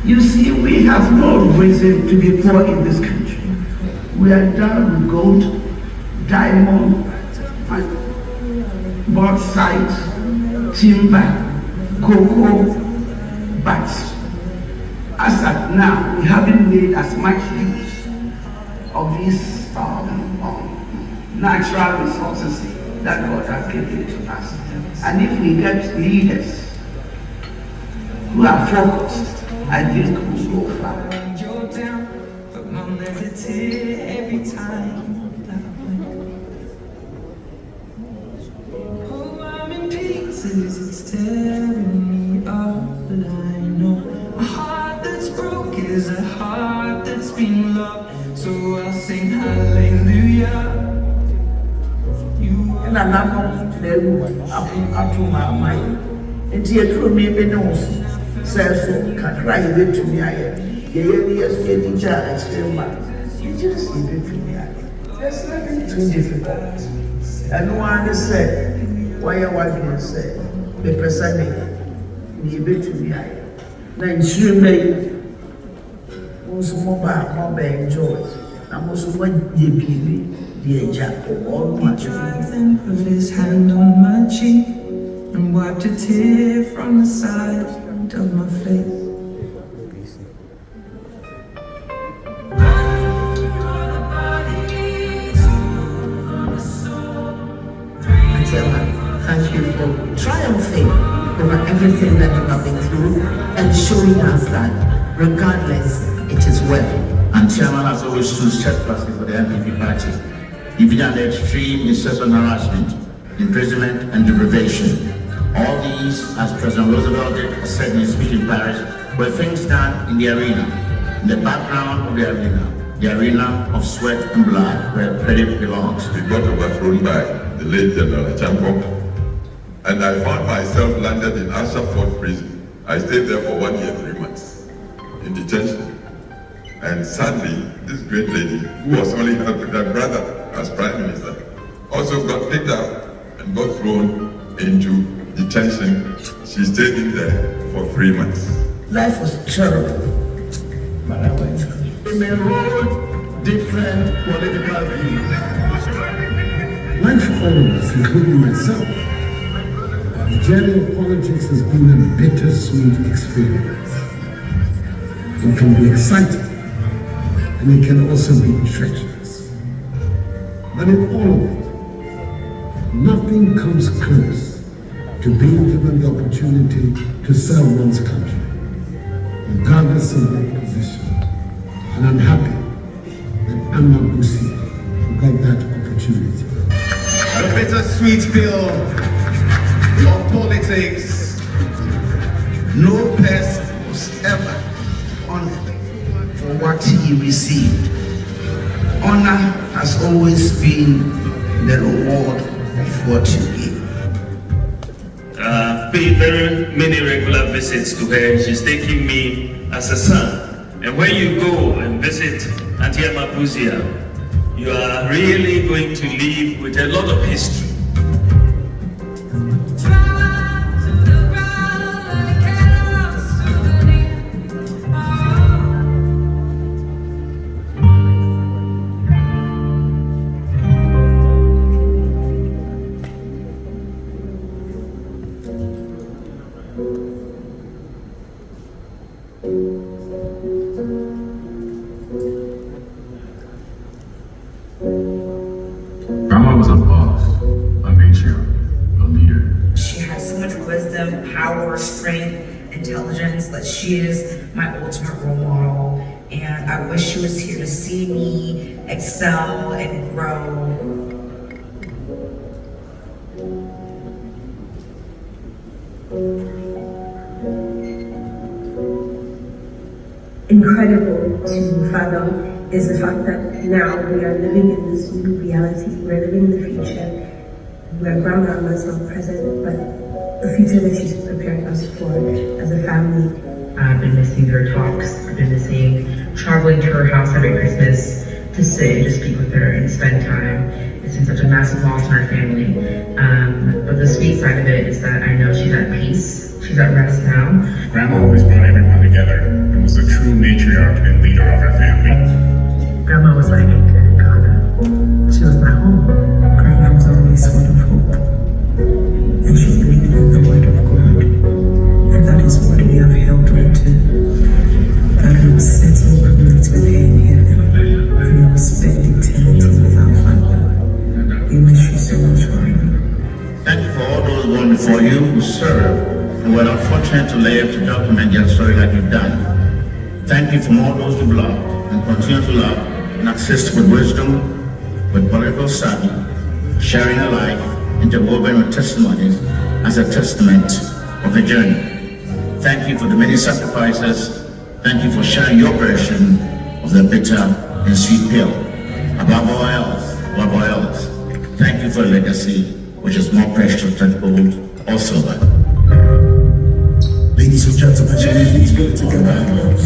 You see, we have no reason to be poor in this country. We are done with gold, diamond, bauxite, timber, cocoa, but as at now, we haven't made as much use of these natural resources that God has given to us. And if we get leaders who are focused, I think we'll go far. It's tearing me up, but I know a heart that's broke is a heart that's been loved. So I'll sing hallelujah. And I'm not going to my mind. And here through me, be no self can cry a bit to me. I am. Yes, teacher, I still man. You just give it to me. There's nothing too difficult. And one said, why are one said, the person be able to me. Now, you may also more enjoy. I'm also what you give me. He tried and put his hand on my cheek and wiped a tear from the side of my face. Thank you for triumphing over everything that you have been through and showing us that regardless, it is well. And Chairman has always stood steadfastly for the NPP party, even under extreme incessant harassment, imprisonment, and deprivation. All these, as President Roosevelt said in his speech in Paris, were things done in the arena, in the background of the arena of sweat and blood, where credit belongs. We got overthrown by the late General Champo, and I found myself landed in Ashford prison. I stayed there for 1 year, 3 months in detention. And sadly, this great lady, who was only helping her brother as Prime Minister, also got picked up and got thrown into detention. She stayed in there for 3 months. Life was terrible, but I went through. We may hold different political views. Life for all of us, including myself, the journey of politics has been a bittersweet experience. It can be exciting, and it can also be treacherous. But in all of it, nothing comes close to being given the opportunity to serve one's country, regardless of their position. And I'm happy that Amma Busia got that opportunity. The bittersweet pill of politics. No person was ever honored for what he received. Honor has always been the reward of what you give. I've paid very many regular visits to her. She's taking me as a son. And when you go and visit Auntie Amma Busia, you are really going to live with a lot of history. Grandma was a boss, a matriarch, a leader. She has so much wisdom, power, strength, intelligence, that she is my ultimate role model. And I wish she was here to see me excel and grow. Incredible to fathom is the fact that now we are living in this new reality. We're living in the future where Grandma is not present, but the future that she's preparing us for as a family. I've been missing her talks. I've been missing traveling to her house every Christmas to sit and to speak with her and spend time. It's been such a massive loss in our family. But the sweet side of it is that I know she's at peace. She's at rest now. Grandma always brought everyone together and was a and were not fortunate to live to document their story like you've done. Thank you from all those you've loved and continue to love and assist with wisdom, with political savvy, sharing a life interwoven with testimonies as a testament of the journey. Thank you for the many sacrifices. Thank you for sharing your version of the bitter and sweet pill. Above all else, thank you for a legacy which is more precious than gold or silver. Ladies and gentlemen, shall we please put it together?